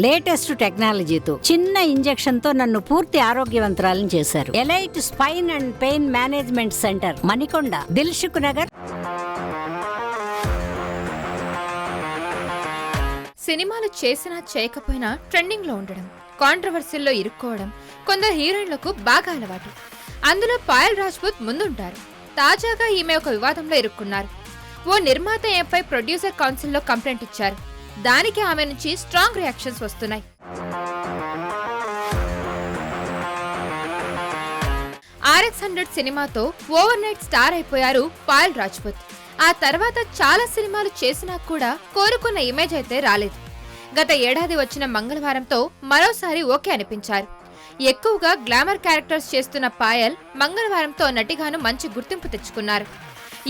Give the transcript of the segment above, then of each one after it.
Latest టెక్నాలజీతో చిన్న injection తో నన్ను పూర్తి ఆరోగ్యవంతురాలను చేశారు. Elite spine and pain management centre, Manikonda, Dilsukh Nagar. సినిమాలు చేసినా చేయకపోయినా ట్రెండింగ్ లో ఉండడం, కాంట్రవర్సీల్లో ఇరుక్కోవడం కొందరు హీరోయిన్లకు బాగా అలవాటు. అందులో పాయల్ రాజ్పుత్ ముందుంటారు. తాజాగా ఈమె ఒక వివాదంలో ఇరుక్కున్నారు. ఓ నిర్మాత ఏపై ప్రొడ్యూసర్ కౌన్సిల్లో కంప్లైంట్ ఇచ్చారు. దానికి ఆమె నుంచి స్ట్రాంగ్ రియాక్షన్స్ వస్తున్నాయి. RX100 సినిమాతో ఓవర్ నైట్ స్టార్ అయిపోయారు పాయల్ రాజ్పుత్. ఆ తర్వాత చాలా సినిమాలు చేసినా కూడా కోరుకున్న ఇమేజ్ అయితే రాలేదు. గత ఏడాది వచ్చిన మంగళవారంతో మరోసారి ఓకే అనిపించారు. ఎక్కువగా గ్లామర్ క్యారెక్టర్స్ చేస్తున్న పాయల్ మంగళవారంతో నటిగాను మంచి గుర్తింపు తెచ్చుకున్నారు.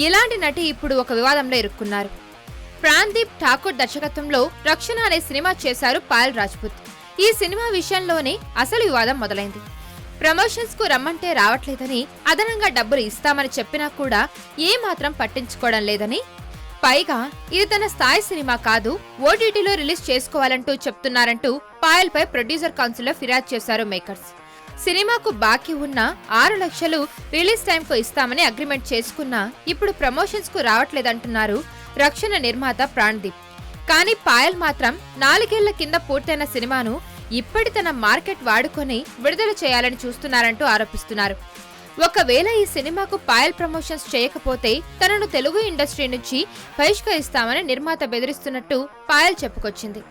ఇలాంటి నటి ఇప్పుడు ఒక వివాదంలో ఇరుక్కున్నారు. ప్రాణ్దీప్ ఠాకూర్ దర్శకత్వంలో రక్షణ అనే సినిమా చేశారు పాయల్ రాజ్పుత్. ఈ సినిమా విషయంలోనే అసలు వివాదం మొదలైంది. ప్రమోషన్స్ కు రమ్మంటే రావట్లేదని, అదనంగా డబ్బులు ఇస్తామని చెప్పినా కూడా ఏమాత్రం పట్టించుకోవడం లేదని, పైగా ఇది తన స్థాయి సినిమా కాదు, ఓటీటీలో రిలీజ్ చేసుకోవాలంటూ చెప్తున్నారంటూ పాయల్ పై ప్రొడ్యూసర్ కౌన్సిల్లో ఫిర్యాదు చేశారు మేకర్స్. సినిమాకు బాకీ ఉన్న 6 లక్షలు రిలీజ్ టైంకు ఇస్తామని అగ్రిమెంట్ చేసుకున్నా ఇప్పుడు ప్రమోషన్స్ కు రావట్లేదంటున్నారు రక్షణ నిర్మాత ప్రాణ్దీప్. కానీ పాయల్ మాత్రం 4 ఏళ్ల కింద పూర్తయిన సినిమాను ఇప్పటి తన మార్కెట్ వాడుకొని విడుదల చేయాలని చూస్తున్నారంటూ ఆరోపిస్తున్నారు. ఒకవేళ ఈ సినిమాకు పాయల్ ప్రమోషన్స్ చేయకపోతే తనను తెలుగు ఇండస్ట్రీ నుంచి బహిష్కరిస్తామని నిర్మాత బెదిరిస్తున్నట్టు పాయల్ చెప్పుకొచ్చింది.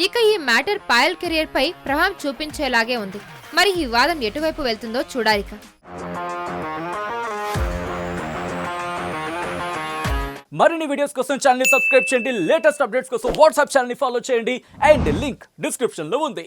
ఇక ఈ మ్యాటర్ పాయల్ కెరియర్ పై ప్రభావం చూపించేలాగే ఉంది. మరి ఈ వివాదం ఎటువైపు వెళ్తుందో చూడాలిక. మరిన్ని వీడియోస్ కోసం ఛానల్ ని సబ్స్క్రైబ్ చేయండి. లేటెస్ట్ అప్డేట్స్ కోసం వాట్సాప్ ఛానల్ ని ఫాలో చేయండి. అండ్ లింక్ డిస్క్రిప్షన్ లో ఉంది.